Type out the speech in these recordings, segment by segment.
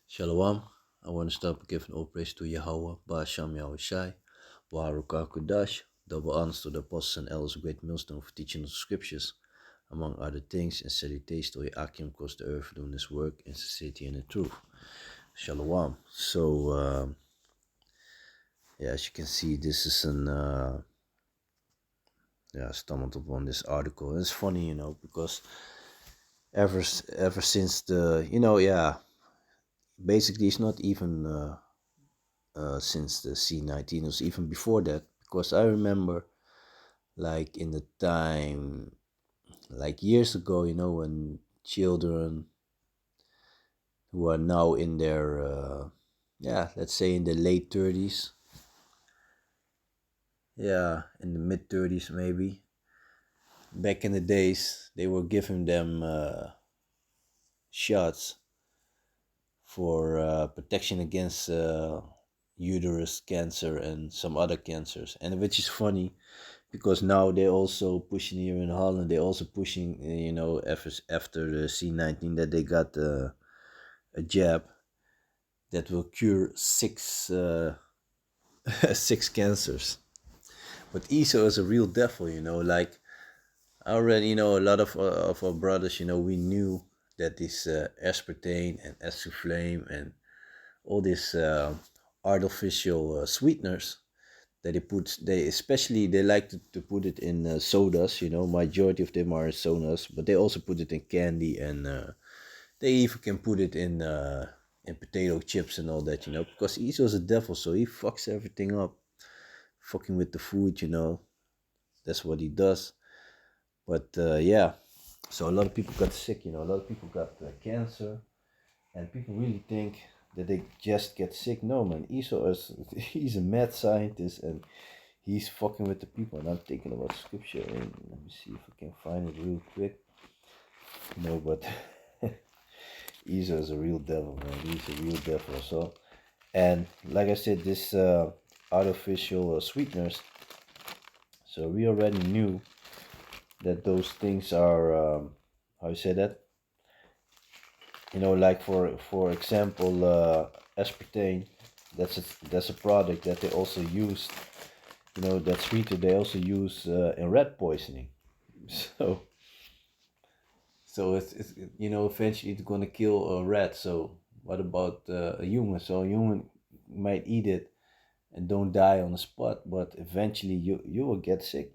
Shalom. I want to start by giving all praise to Yahweh, Ba'asham Yahushai, Baruch Kudash, double honors to the apostles and elders of Great Millstone for teaching the scriptures, among other things, and salutations to Akim across the earth for doing this work in sincerity and in truth. Shalom. So, as you can see, this is I stumbled upon this article. And it's funny, because ever since basically it's not even since the C19. It was even before that, because I remember like in the time, like years ago, when children who are now in their, let's say in the late 30s, in the mid 30s maybe, back in the days, they were giving them shots for protection against uterus cancer and some other cancers, and which is funny because now they're also pushing here in Holland. They're also pushing, after the C19, that they got a jab that will cure six cancers. But ESO is a real devil, like I already, a lot of our brothers, we knew that this aspartame and flame and all these artificial sweeteners that they like to put it in sodas. Majority of them are in sodas, but they also put it in candy, and they even can put it in potato chips and all that, because he's also a devil, so he fucks everything up, fucking with the food. That's what he does. But so a lot of people got sick. A lot of people got cancer, and people really think that they just get sick. No, man, he's a mad scientist, and he's fucking with the people. And I'm thinking about scripture, and let me see if I can find it real quick. No, but Esau is a real devil, man. He's a real devil. So, and like I said, this artificial sweeteners. So we already knew that those things are how you say that. Like for example, aspartame. That's a product that they also use. That sweeter they also use in rat poisoning. So it's eventually it's gonna kill a rat. So what about a human? So a human might eat it and don't die on the spot, but eventually you will get sick.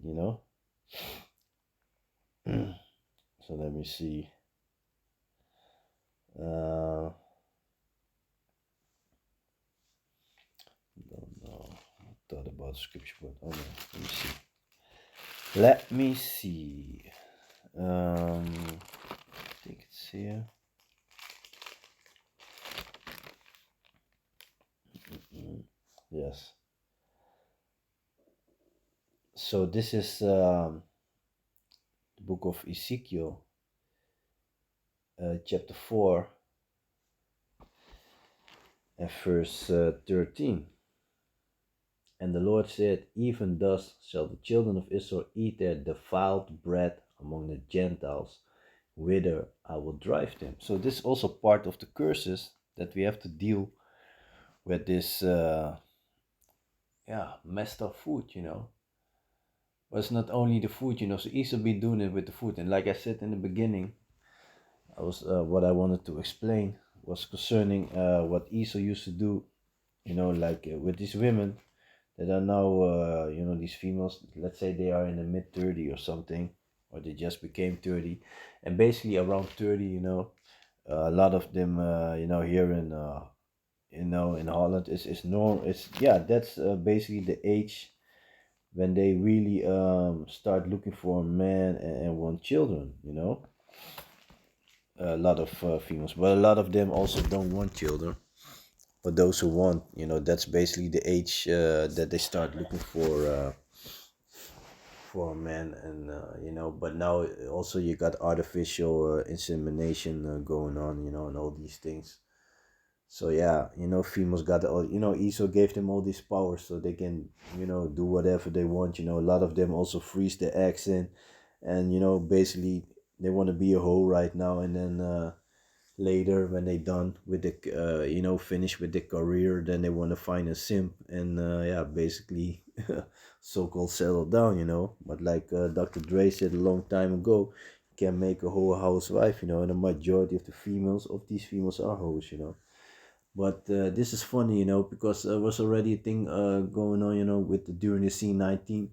So let me see. Uh, don't know. I thought about scripture, but oh no. Let me see. Let me see. I think it's here. Yes. So this is the book of Ezekiel, chapter 4, and verse 13. And the Lord said, even thus shall the children of Israel eat their defiled bread among the Gentiles, whither I will drive them. So this is also part of the curses that we have to deal with this messed up food. But it's not only the food, so Esau be doing it with the food. And like I said in the beginning, I was what I wanted to explain was concerning what Esau used to do, like with these women that are now, these females. Let's say they are in the mid 30 or something, or they just became 30, and basically around 30, a lot of them, here in Holland is normal. That's basically the age when they really start looking for a man and want children. A lot of females, but a lot of them also don't want children. But those who want, that's basically the age that they start looking for a man, and But now also you got artificial insemination going on, and all these things. So yeah, females got all, Esau gave them all these powers so they can, do whatever they want. A lot of them also freeze the eggs in, and basically they want to be a hoe right now, and then later when they done with the finish with their career, then they want to find a simp and yeah, basically so-called settle down, but like Dr. Dre said a long time ago, you can make a whole housewife, and the majority of the females of these females are hoes, but this is funny, because there was already a thing going on, with during the C-19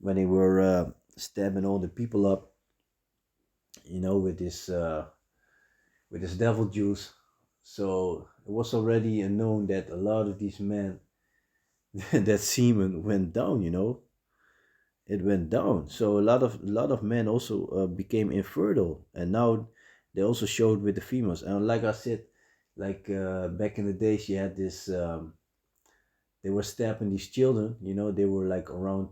when they were stabbing all the people up, with this devil juice. So it was already known that a lot of these men, that semen went down. It went down. So a lot of men also became infertile, and now they also showed with the females. And like I said, like back in the days, you had this. They were stabbing these children. They were like around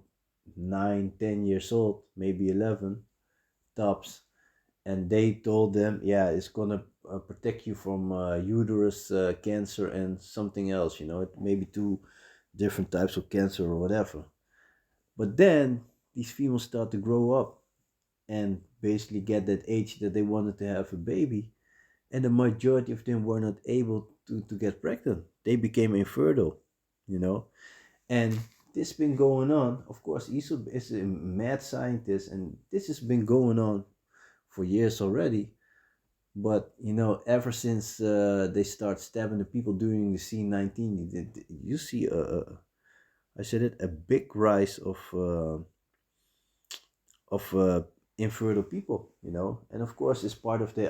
9, 10 years old, maybe 11 tops, and they told them, yeah, it's gonna protect you from uterus cancer and something else, maybe two different types of cancer or whatever. But then these females start to grow up and basically get that age that they wanted to have a baby, and the majority of them were not able to get pregnant. They became infertile, you know, and this been going on. Of course, Iso is a mad scientist, and this has been going on for years already. But ever since they start stabbing the people during the C-19, you see I said it, a big rise of infertile people, and of course it's part of the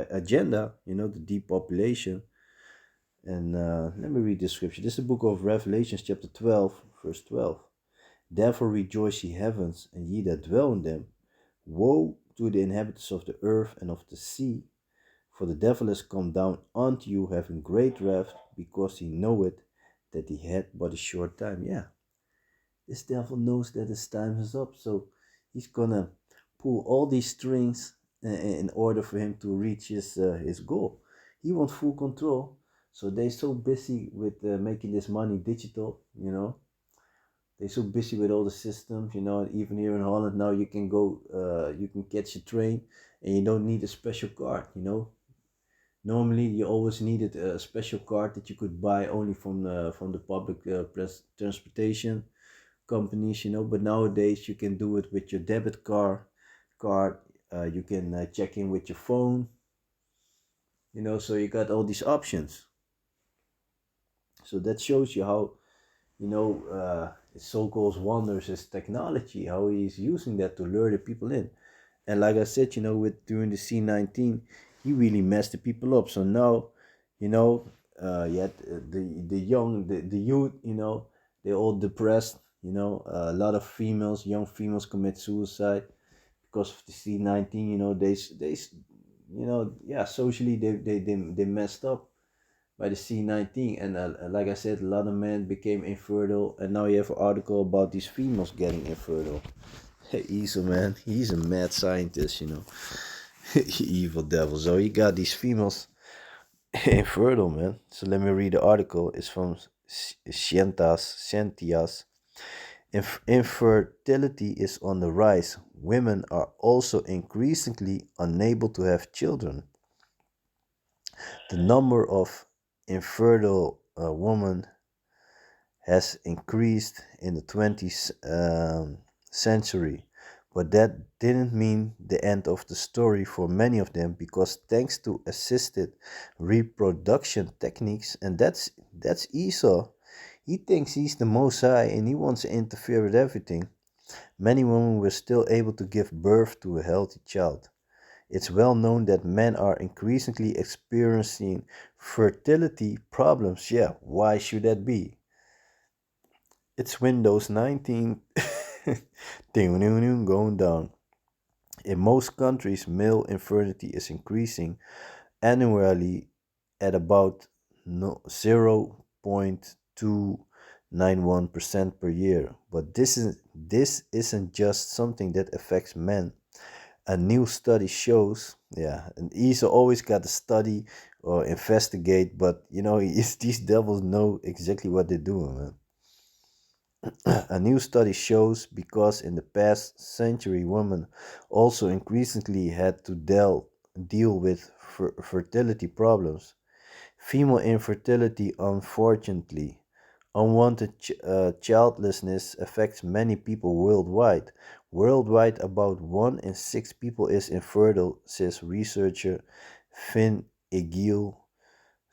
agenda, the depopulation. And let me read the scripture. This is the book of Revelations, chapter 12, verse 12. Therefore rejoice, ye heavens, and ye that dwell in them. Woe to the inhabitants of the earth and of the sea, for the devil is come down unto you, having great wrath, because he knoweth that he had but a short time. Yeah, this devil knows that his time is up, so he's gonna pull all these strings in order for him to reach his goal. He wants full control, so they're so busy with making this money digital. They're so busy with all the systems. Even here in Holland now, you can go, you can catch a train, and you don't need a special card. Normally, you always needed a special card that you could buy only from the public transportation companies, but nowadays you can do it with your debit card. You can check in with your phone, so you got all these options. So that shows you how, so-called wonders is technology, how he's using that to lure the people in. And like I said, with during the C-19, he really messed the people up. So now, yet the young, the youth, they're all depressed. A lot of young females commit suicide because of the C-19. Yeah, socially they messed up by the C-19, and like I said, a lot of men became infertile, and now you have an article about these females getting infertile. He's a man. He's a mad scientist, Evil devil. So he got these females infertile, man. So let me read the article. It's from Scientias. Infertility is on the rise. Women are also increasingly unable to have children. The number of infertile women has increased in the 20th century, but that didn't mean the end of the story for many of them, because thanks to assisted reproduction techniques, and that's Esau. He thinks he's the most high and he wants to interfere with everything. Many women were still able to give birth to a healthy child. It's well known that men are increasingly experiencing fertility problems. Yeah, why should that be? It's Windows 19 going down. In most countries, male infertility is increasing annually at about 0.291% per year. But this isn't just something that affects men. A new study shows, yeah, and he's always got to study or investigate, but these devils know exactly what they're doing, man. A new study shows because in the past century, women also increasingly had to deal with fertility problems. Female infertility, unfortunately, unwanted childlessness affects many people worldwide. Worldwide, about 1 in 6 people is infertile, says researcher Finn Egil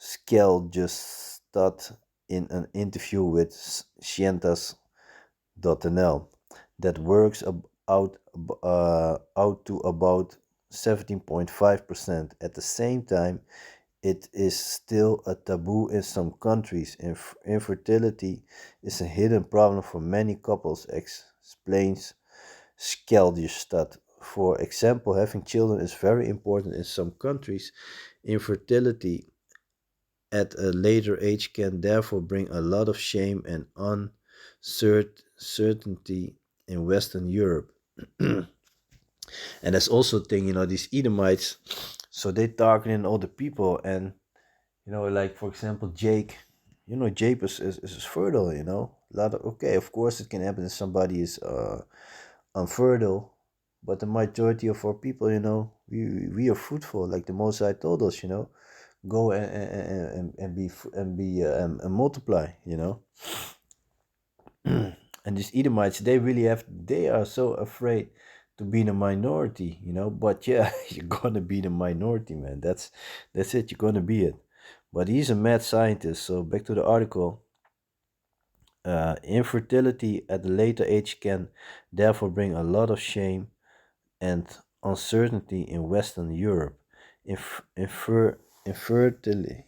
Skeljestad in an interview with Scientas.nl that works out to about 17.5%. At the same time, it is still a taboo in some countries. Infertility is a hidden problem for many couples, explains Skeldjestad. For example, having children is very important in some countries. Infertility at a later age can therefore bring a lot of shame and uncertainty in Western Europe. And that's also a thing, these Edomites, so they targeting all the people. And like for example, Jake, Jake is fertile, a lot of, okay, of course it can happen if somebody is unfertile, but the majority of our people, we are fruitful, like the Most High told us, go and multiply, and these Edomites, they are so afraid to be the minority, but yeah, you're gonna be the minority, man. That's it, you're gonna be it. But he's a mad scientist. So back to the article. Infertility at a later age can therefore bring a lot of shame and uncertainty in Western Europe. Infertility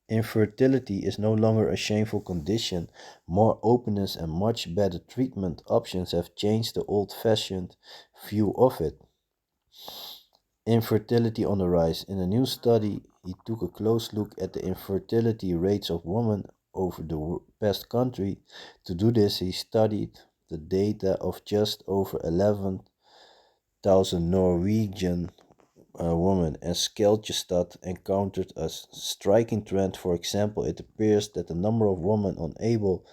Infertility is no longer a shameful condition. More openness and much better treatment options have changed the old fashioned view of it. Infertility on the rise. In a new study, he took a close look at the infertility rates of women over the past country. To do this, he studied the data of just over 11,000 Norwegian woman, and Skeljestad encountered a striking trend. For example, it appears that the number of women unable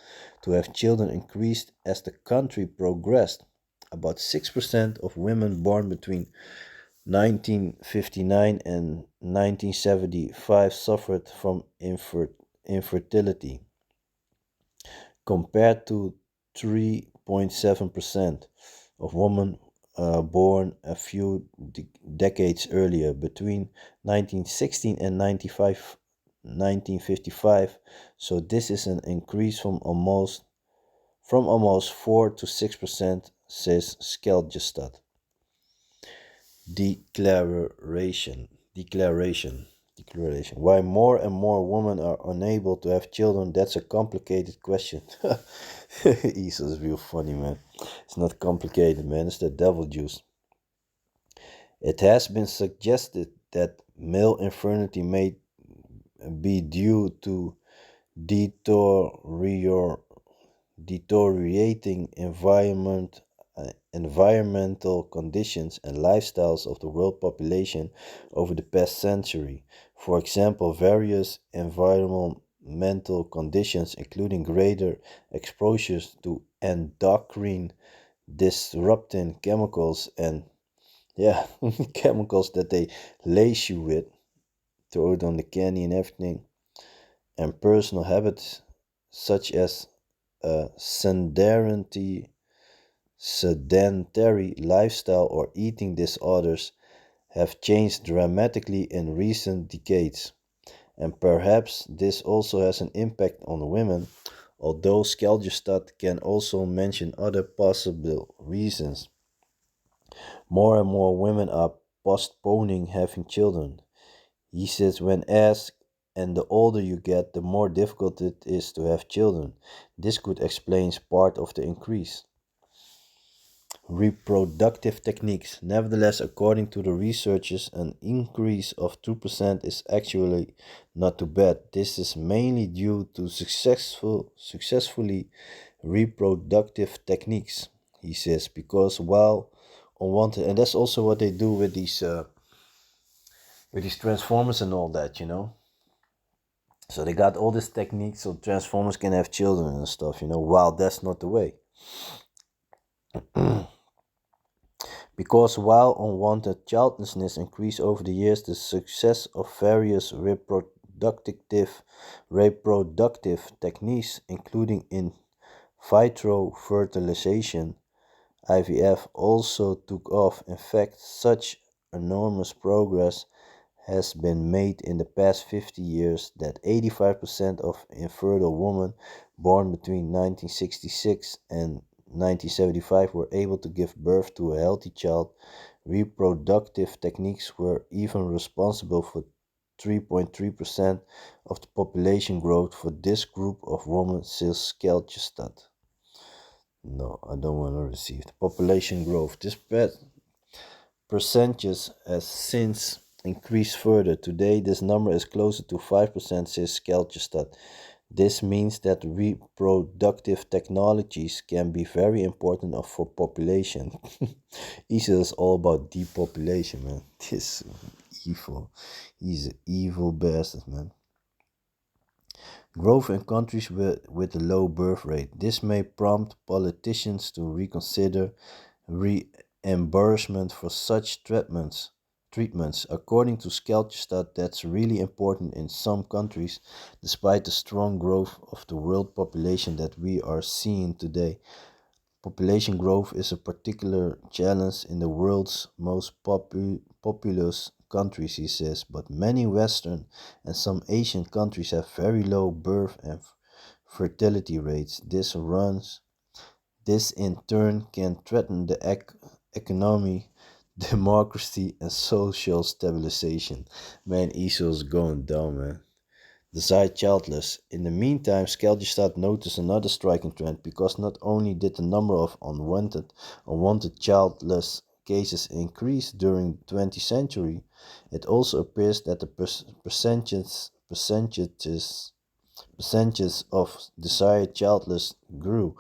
to have children increased as the country progressed. About 6% of women born between 1959 and 1975 suffered from infertility, compared to 3.7% of women born a few decades earlier, between 1916 and 1955. So this is an increase from almost 4 to 6%, says Skeljestad. Declaration. Why more and more women are unable to have children, that's a complicated question. Esau is real funny, man. It's not complicated, man. It's the devil juice. It has been suggested that male infertility may be due to deteriorating environmental conditions and lifestyles of the world population over the past century. For example, various environmental conditions, including greater exposures to endocrine disrupting chemicals and chemicals that they lace you with, throw it on the candy and everything, and personal habits such as a sedentary lifestyle or eating disorders have changed dramatically in recent decades. And perhaps this also has an impact on women, although Skeljestad can also mention other possible reasons. More and more women are postponing having children. He says, when asked, and the older you get, the more difficult it is to have children. This could explain part of the increase. Reproductive techniques. Nevertheless, according to the researchers, an increase of 2% is actually not too bad. This is mainly due to successfully reproductive techniques, he says, because while unwanted, and that's also what they do with these transformers and all that, So they got all these techniques so transformers can have children and stuff, while that's not the way. Because while unwanted childlessness increased over the years, the success of various reproductive techniques, including in vitro fertilization (IVF), also took off. In fact, such enormous progress has been made in the past 50 years that 85% of infertile women born between 1966 and 1975 were able to give birth to a healthy child. Reproductive techniques were even responsible for 3.3% of the population growth for this group of women, says Skelterstad. No, I don't want to receive the population growth. This percentage has since increased further. Today, this number is closer to 5%, says Skelterstad. This means that reproductive technologies can be very important for population. Isa is all about depopulation, man. This evil. He's an evil bastard, man. Growth in countries with a low birth rate. This may prompt politicians to reconsider reimbursement for such treatments. According to Skelterstad, that's really important in some countries, despite the strong growth of the world population that we are seeing today. Population growth is a particular challenge in the world's most populous countries, he says, but many Western and some Asian countries have very low birth and fertility rates. This in turn can threaten the economy, democracy, and social stabilization. Man, Esau's going down, man. Desired childless. In the meantime, Skelderstad noticed another striking trend because not only did the number of unwanted childless cases increase during the 20th century, it also appears that the percentages of desired childless grew.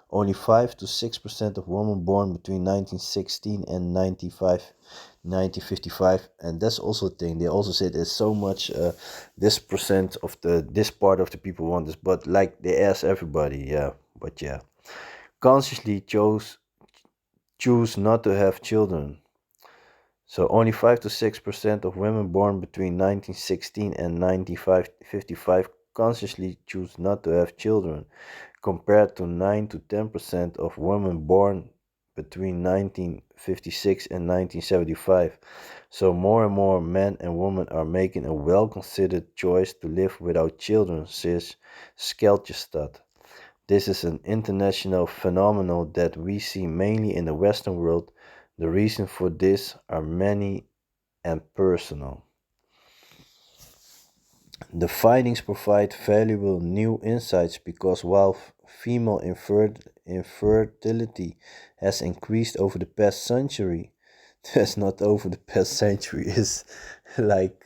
Only 5 to 6% of women born between 1916 and 1955, and that's also a thing. They also said there's so much this percent of this part of the people want this, but like they ask everybody, yeah. But yeah, consciously choose not to have children. So only 5 to 6% of women born between 1916 and 1955 consciously choose not to have children, compared to 9 to 10% of women born between 1956 and 1975. So more and more men and women are making a well-considered choice to live without children, says Skelterstad. This is an international phenomenon that we see mainly in the Western world. The reasons for this are many and personal. The findings provide valuable new insights because while female infertility has increased over the past century, that's not over the past century, it's like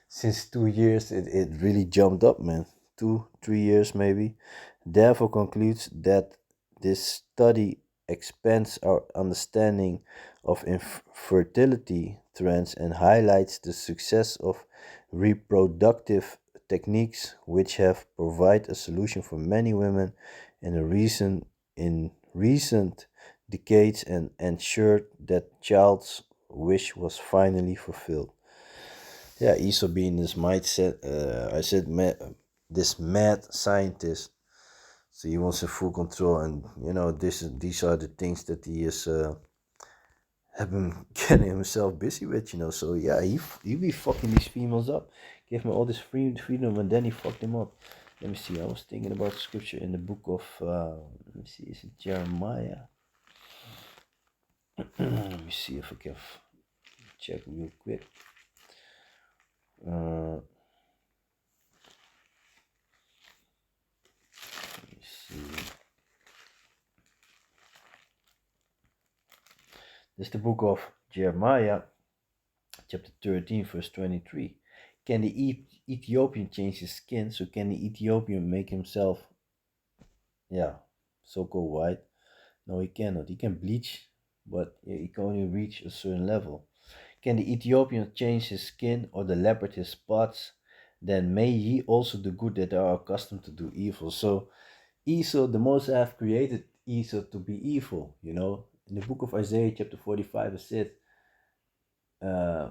since 2 years it really jumped up, man. 2, 3 years maybe. Therefore concludes that this study expands our understanding of infertility trends and highlights the success of reproductive techniques which have provided a solution for many women in recent decades and ensured that child's wish was finally fulfilled. Yeah, Esau being this mindset, I said, this mad scientist. So he wants a full control, and these are the things that he is have been getting himself busy with. So yeah, he be fucking these females up, give me all this freedom, and then he fucked them up. Let me see. I was thinking about scripture in the book of let me see, is it Jeremiah? Let me see if I can check real quick. Let me see. This is the book of Jeremiah, chapter 13, verse 23. Can the Ethiopian change his skin? So can the Ethiopian make himself, yeah, so-called white? No, he cannot. He can bleach, but he can only reach a certain level. Can the Ethiopian change his skin or the leopard his spots? Then may ye also do good that are accustomed to do evil. So Esau, the Most High have created Esau to be evil, in the book of Isaiah, chapter 45, it said, uh,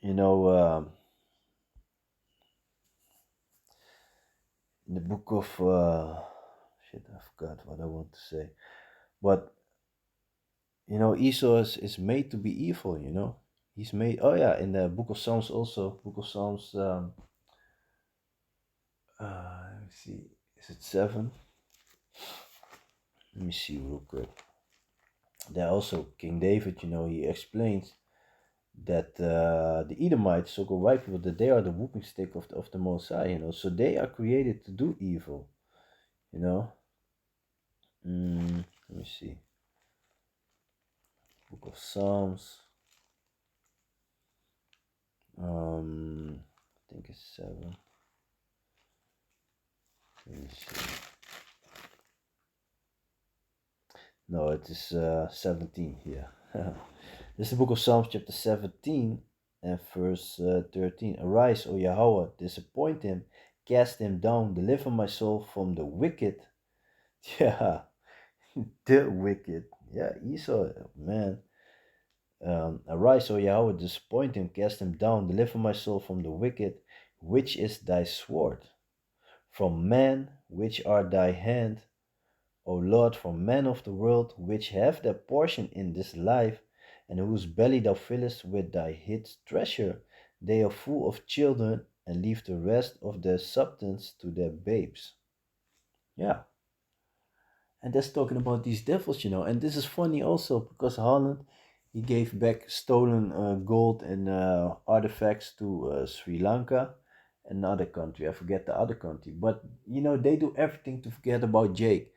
you know, in the book of, shit, I forgot what I want to say. But, Esau is made to be evil, He's made, oh yeah, in the book of Psalms also, book of Psalms, let me see, is it 7? Let me see real quick. There also, King David, he explains that the Edomites, so-called white people, that they are the whooping stick of the Most High, so they are created to do evil, you know. Let me see. Book of Psalms. I think it's 7. Let me see. No, it is 17 here. This is the book of Psalms, chapter 17, and verse 13. Arise, O Yahweh, disappoint him, cast him down, deliver my soul from the wicked. Yeah, the wicked. Yeah, Esau, man. Arise, O Yahweh, disappoint him, cast him down, deliver my soul from the wicked, which is thy sword, from man, which are thy hand, O Lord, from men of the world, which have their portion in this life, and whose belly thou fillest with thy hid treasure. They are full of children, and leave the rest of their substance to their babes. Yeah, and that's talking about these devils, And this is funny also because Holland, he gave back stolen gold and artifacts to Sri Lanka, another country. I forget the other country, but they do everything to forget about Jake.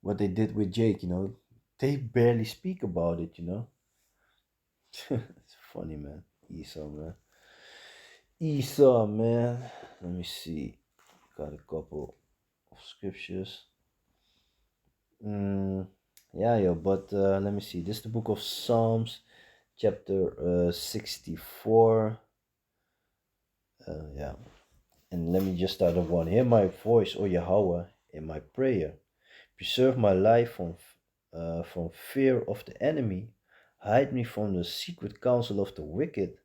What they did with Jake, they barely speak about it. It's funny, man. Esau, man. Esau, man. Let me see. Got a couple of scriptures. Yeah, yeah, but let me see. This is the book of Psalms, chapter 64. Yeah, and let me just start at one. Hear my voice, O Yahweh, in my prayer. Preserve my life from fear of the enemy. Hide me from the secret counsel of the wicked,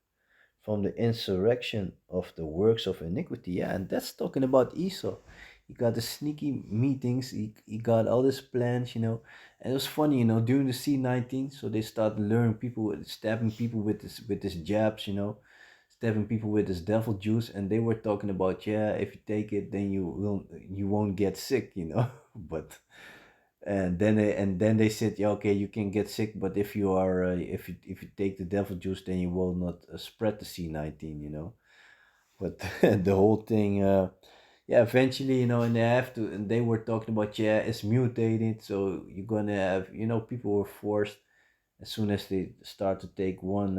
from the insurrection of the works of iniquity. Yeah, and that's talking about Esau. He got the sneaky meetings, he got all his plans, And it was funny, during the C-19, so they started learning people, stabbing people with this jabs, stabbing people with this devil juice, and they were talking about, yeah, if you take it, then you won't get sick, But and then they said, yeah, okay, you can get sick, but if you take the devil juice, then you will not spread the C-19, But the whole thing, yeah, eventually, and they were talking about, yeah, it's mutated, so you're gonna have, people were forced as soon as they start to take one,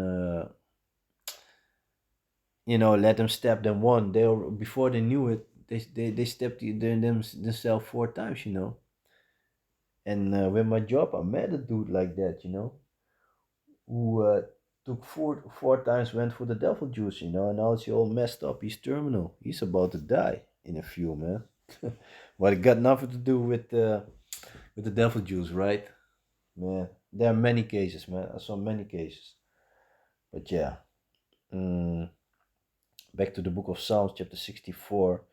let them stab them one. Before they knew it, they stabbed themselves 4 times, And with my job, I met a dude like that, who took four times went for the devil juice, and now he's all messed up. He's terminal. He's about to die in a few, man. But it got nothing to do with the devil juice, right? Man, there are many cases, man. I saw many cases. But yeah, mm, back to the book of Psalms, chapter 64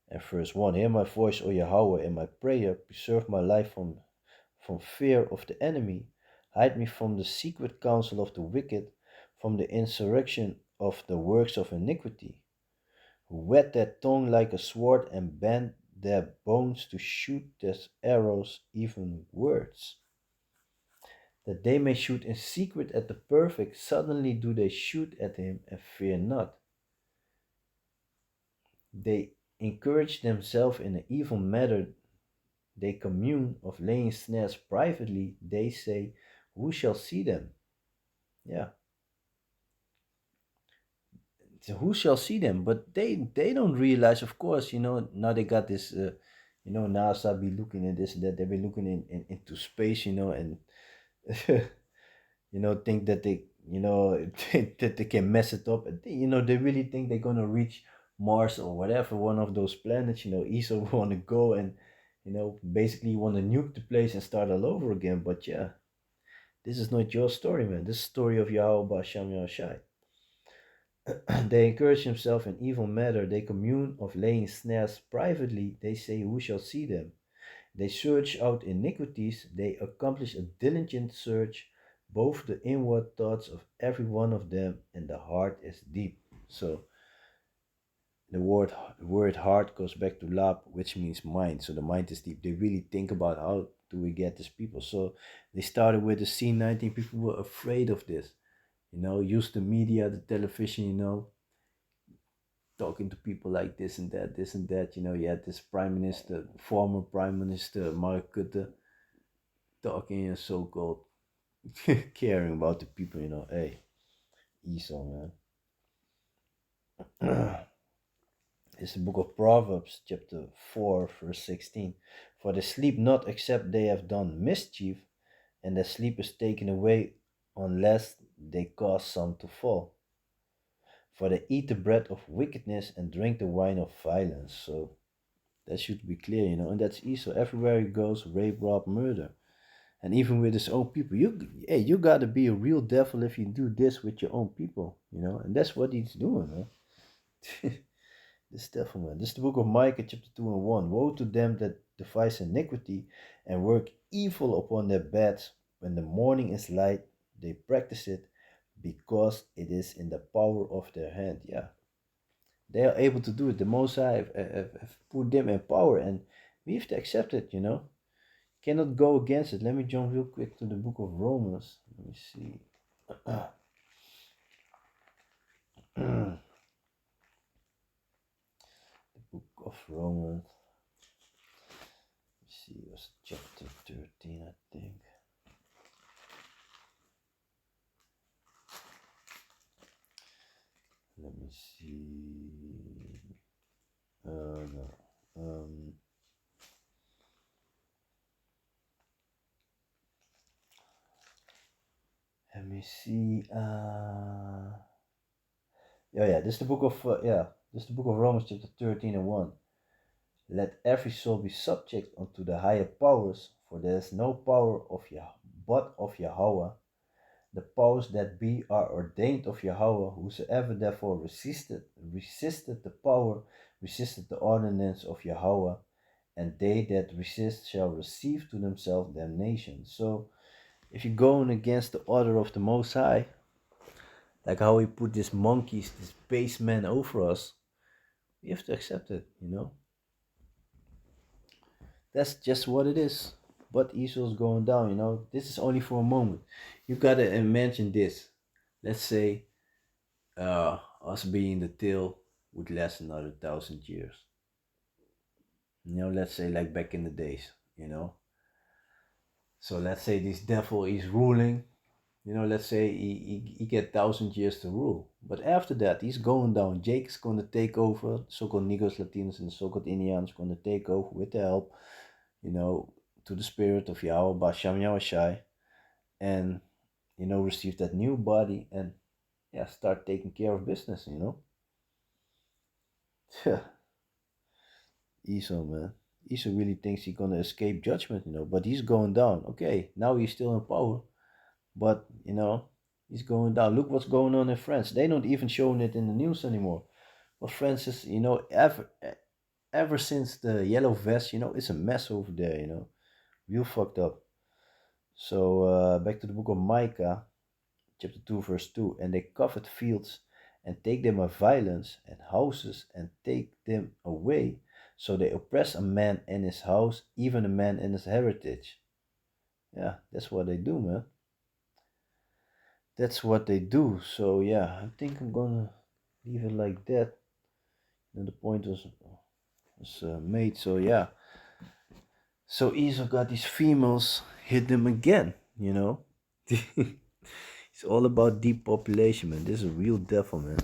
and verse 1. Hear my voice, O Yahweh, in my prayer. Preserve my life from fear of the enemy. Hide me from the secret counsel of the wicked, from the insurrection of the works of iniquity, who whet their tongue like a sword and bend their bones to shoot their arrows, even words. That they may shoot in secret at the perfect, suddenly do they shoot at him and fear not. They encourage themselves in an evil matter. They commune of laying snares privately. They say, who shall see them? Yeah. So who shall see them? But they don't realize, of course, now they got this, NASA be looking at this and that. They've been looking into space, and, think that they, that they can mess it up. And they really think they're going to reach Mars or whatever, one of those planets, ESA want to go and, basically want to nuke the place and start all over again. But yeah, This is not your story, man. This is the story of Yahweh Basham Yahushai. They encourage themselves in evil matter. They commune of laying snares privately. They say, who shall see them? They search out iniquities. They accomplish a diligent search, both the inward thoughts of every one of them, and the heart is deep. So the word heart goes back to lab, which means mind. So the mind is deep. They really think about how do we get these people. So they started with the C19. People were afraid of this. Use the media, the television, talking to people like this and that, this and that. You had this prime minister, former prime minister, Mark Rutte, talking and so-called caring about the people, hey, Esau, man. It's the book of Proverbs, chapter 4, verse 16. For they sleep not except they have done mischief, and their sleep is taken away unless they cause some to fall. For they eat the bread of wickedness and drink the wine of violence. So that should be clear, and that's Esau. Everywhere he goes, rape, rob, murder. And even with his own people, you gotta be a real devil if you do this with your own people, and that's what he's doing, man. This devil, man. This is the book of Micah, chapter 2 and 1. Woe to them that devise iniquity and work evil upon their beds. When the morning is light, they practice it because it is in the power of their hand. Yeah, they are able to do it. The Most High have put them in power, and we have to accept it. Cannot go against it. Let me jump real quick to the book of Romans. Let me see. The book of Romans. Let me see, it was chapter 13, I think. Let me see. No. Let me see. Yeah. This is the book of This is the book of Romans, chapter 13 and 1. Let every soul be subject unto the higher powers, for there is no power of but of Yahweh. The powers that be are ordained of Yahweh. Whosoever therefore resisted the power, resisted the ordinance of Yahweh, and they that resist shall receive to themselves damnation. So, if you're going against the order of the Most High, like how he put these monkeys, this base man over us, we have to accept it. That's just what it is. But Esau's going down. This is only for a moment. You gotta imagine this. Let's say us being the tail would last another 1,000 years. Let's say like back in the days. So let's say this devil is ruling. Let's say he get 1,000 years to rule. But after that, he's going down. Jake is going to take over. So-called Negros, Latinos, and so-called Indians going to take over with the help, to the spirit of Yahweh, Basham Yahushai, and, receive that new body and, yeah, start taking care of business. Yeah, Esau, man. Esau really thinks he's going to escape judgment, but he's going down. Okay, now he's still in power, but, he's going down. Look what's going on in France. They don't even showing it in the news anymore. But France is, ever since the yellow vest, it's a mess over there. Real fucked up. So back to the book of Micah, chapter 2, verse 2. And they covet fields and take them of violence, and houses and take them away. So they oppress a man and his house, even a man and his heritage. Yeah, that's what they do, man. That's what they do. So yeah, I think I'm gonna leave it like that. And the point was made. So yeah. So Esau got these females, hit them again. It's all about depopulation, man. This is a real devil, man.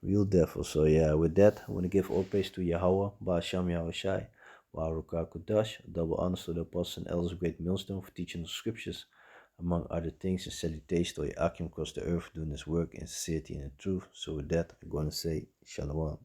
Real devil. So yeah, with that, I want to give all praise to Yahweh, Ba'asham Yahushai, Ba'arukah Kodash, double honors to the apostles and elders of Great Millstone for teaching the scriptures, among other things, and salutation to Akim across the earth doing his work in sincerity and in truth. So with that, I'm going to say Shalom.